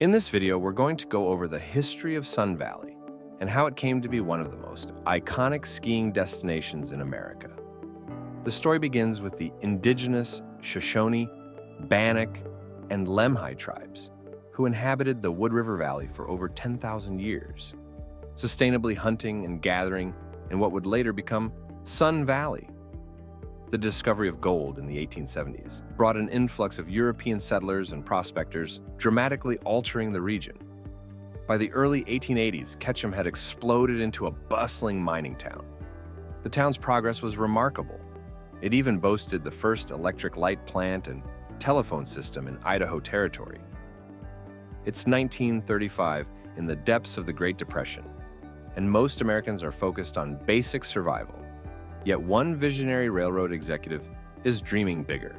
In this video, we're going to go over the history of Sun Valley and how it came to be one of the most iconic skiing destinations in America. The story begins with the indigenous Shoshone, Bannock, and Lemhi tribes who inhabited the Wood River Valley for over 10,000 years, sustainably hunting and gathering in what would later become Sun Valley. The discovery of gold in the 1870s brought an influx of European settlers and prospectors, dramatically altering the region. By the early 1880s, Ketchum had exploded into a bustling mining town. The town's progress was remarkable. It even boasted the first electric light plant and telephone system in Idaho territory. It's 1935, in the depths of the Great Depression, and most Americans are focused on basic survival. Yet one visionary railroad executive is dreaming bigger.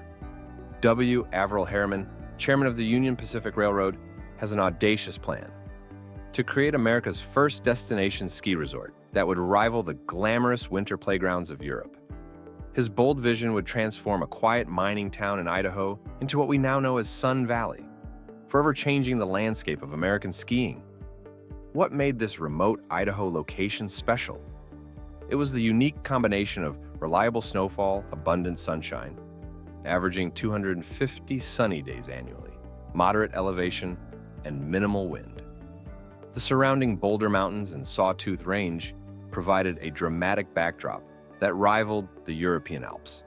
Averell Harriman, chairman of the Union Pacific Railroad, has an audacious plan to create America's first destination ski resort that would rival the glamorous winter playgrounds of Europe. His bold vision would transform a quiet mining town in Idaho into what we now know as Sun Valley, forever changing the landscape of American skiing. What made this remote Idaho location special? It was the unique combination of reliable snowfall, abundant sunshine, averaging 250 sunny days annually, moderate elevation, and minimal wind. The surrounding Boulder Mountains and Sawtooth Range provided a dramatic backdrop that rivaled the European Alps.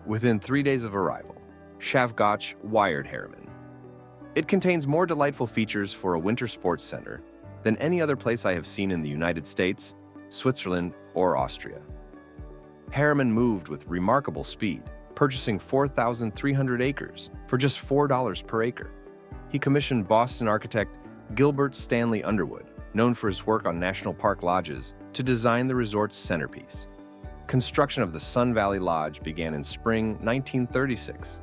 Within 3 days of arrival, Schaffgotsch wired Harriman. It contains more delightful features for a winter sports center than any other place I have seen in the United States, Switzerland, or Austria. Harriman moved with remarkable speed, purchasing 4,300 acres for just $4 per acre. He commissioned Boston architect Gilbert Stanley Underwood, known for his work on national park lodges, to design the resort's centerpiece. Construction of the Sun Valley Lodge began in spring 1936,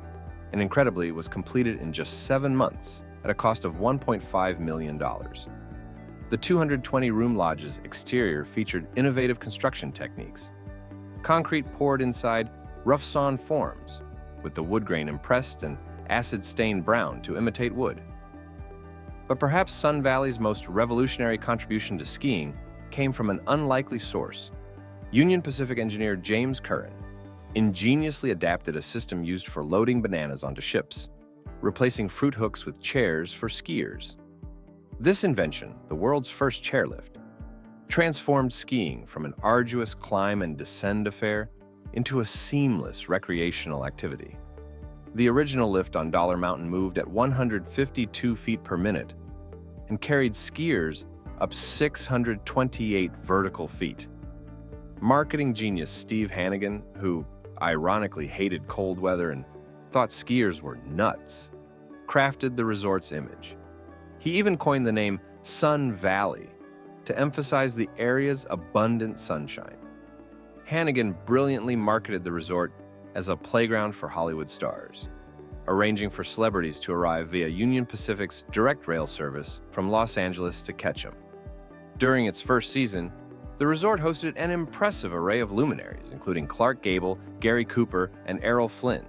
and incredibly was completed in just 7 months at a cost of $1.5 million. The 220-room lodge's exterior featured innovative construction techniques. Concrete poured inside rough-sawn forms, with the wood grain impressed and acid-stained brown to imitate wood. But perhaps Sun Valley's most revolutionary contribution to skiing came from an unlikely source. Union Pacific engineer James Curran ingeniously adapted a system used for loading bananas onto ships, replacing fruit hooks with chairs for skiers. This invention, the world's first chairlift, transformed skiing from an arduous climb and descend affair into a seamless recreational activity. The original lift on Dollar Mountain moved at 152 feet per minute and carried skiers up 628 vertical feet. Marketing genius Steve Hannigan, who ironically hated cold weather and thought skiers were nuts, crafted the resort's image. He even coined the name Sun Valley to emphasize the area's abundant sunshine. Hannigan brilliantly marketed the resort as a playground for Hollywood stars, arranging for celebrities to arrive via Union Pacific's direct rail service from Los Angeles to Ketchum. During its first season, the resort hosted an impressive array of luminaries, including Clark Gable, Gary Cooper, and Errol Flynn.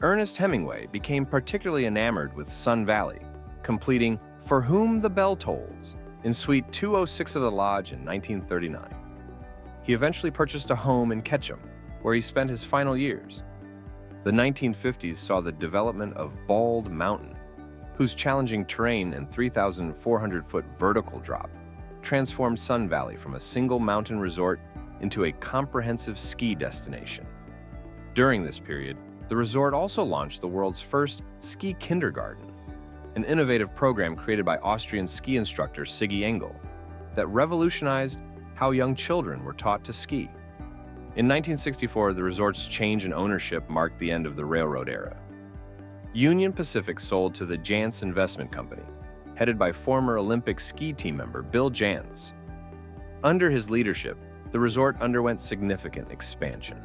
Ernest Hemingway became particularly enamored with Sun Valley, completing For Whom the Bell Tolls in Suite 206 of the Lodge in 1939. He eventually purchased a home in Ketchum, where he spent his final years. The 1950s saw the development of Bald Mountain, whose challenging terrain and 3,400-foot vertical drop transformed Sun Valley from a single mountain resort into a comprehensive ski destination. During this period, the resort also launched the world's first ski kindergarten, an innovative program created by Austrian ski instructor Siggi Engel that revolutionized how young children were taught to ski. In 1964, the resort's change in ownership marked the end of the railroad era. Union Pacific sold to the Janss investment company, headed by former Olympic ski team member Bill Janss. Under his leadership, the resort underwent significant expansion.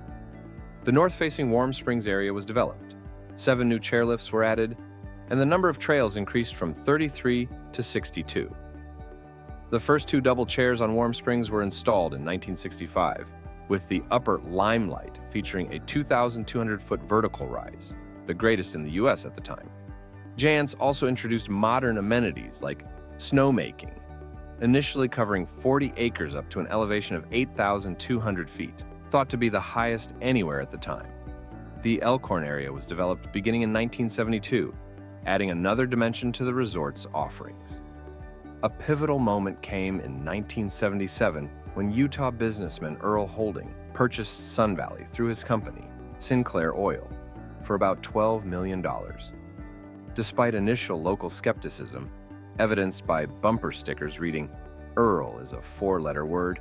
The north-facing Warm Springs area was developed, 7 new chairlifts were added, and the number of trails increased from 33 to 62. The first 2 double chairs on Warm Springs were installed in 1965, with the upper Limelight featuring a 2,200-foot vertical rise, the greatest in the U.S. at the time. Janss also introduced modern amenities like snowmaking, initially covering 40 acres up to an elevation of 8,200 feet, thought to be the highest anywhere at the time. The Elkhorn area was developed beginning in 1972, adding another dimension to the resort's offerings. A pivotal moment came in 1977 when Utah businessman Earl Holding purchased Sun Valley through his company, Sinclair Oil, for about $12 million. Despite initial local skepticism, evidenced by bumper stickers reading, "Earl is a four-letter word,"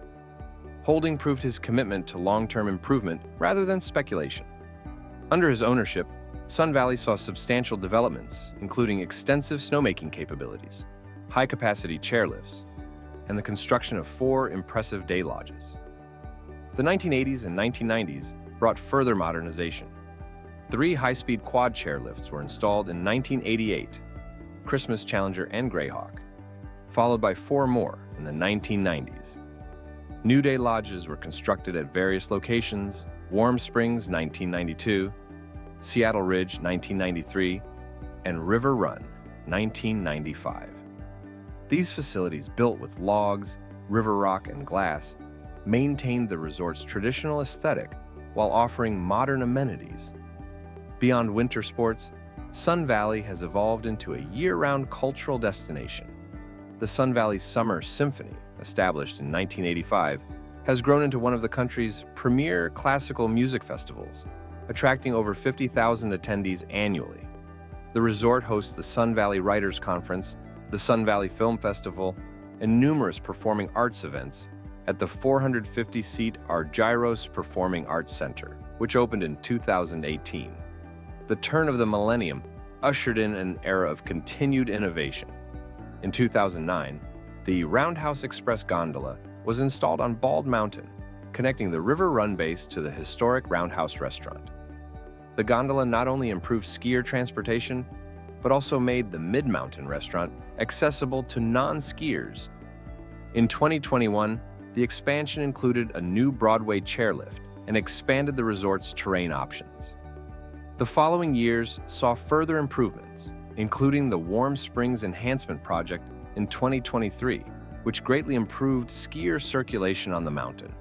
Holding proved his commitment to long-term improvement rather than speculation. Under his ownership, Sun Valley saw substantial developments, including extensive snowmaking capabilities, high-capacity chairlifts, and the construction of 4 impressive day lodges. The 1980s and 1990s brought further modernization. 3 high-speed quad chairlifts were installed in 1988, Christmas Challenger and Greyhawk, followed by 4 more in the 1990s. New day lodges were constructed at various locations: Warm Springs, 1992, Seattle Ridge, 1993, and River Run, 1995. These facilities, built with logs, river rock, and glass, maintained the resort's traditional aesthetic while offering modern amenities. Beyond winter sports, Sun Valley has evolved into a year-round cultural destination. The Sun Valley Summer Symphony, established in 1985, has grown into one of the country's premier classical music festivals, attracting over 50,000 attendees annually. The resort hosts the Sun Valley Writers Conference, the Sun Valley Film Festival, and numerous performing arts events at the 450-seat Argyros Performing Arts Center, which opened in 2018. The turn of the millennium ushered in an era of continued innovation. In 2009, the Roundhouse Express gondola was installed on Bald Mountain, connecting the River Run base to the historic Roundhouse restaurant. The gondola not only improved skier transportation, but also made the Mid-Mountain restaurant accessible to non-skiers. In 2021, the expansion included a new Broadway chairlift and expanded the resort's terrain options. The following years saw further improvements, including the Warm Springs Enhancement Project in 2023, which greatly improved skier circulation on the mountain.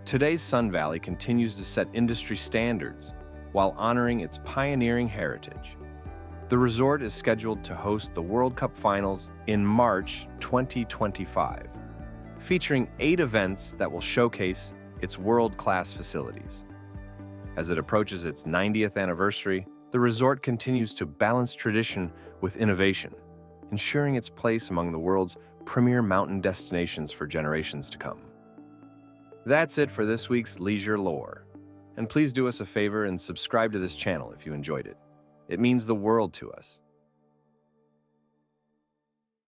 Today's Sun Valley continues to set industry standards while honoring its pioneering heritage. The resort is scheduled to host the World Cup Finals in March 2025, featuring 8 events that will showcase its world-class facilities. As it approaches its 90th anniversary, the resort continues to balance tradition with innovation, ensuring its place among the world's premier mountain destinations for generations to come. That's it for this week's Leisure Lore. And please do us a favor and subscribe to this channel if you enjoyed it. It means the world to us.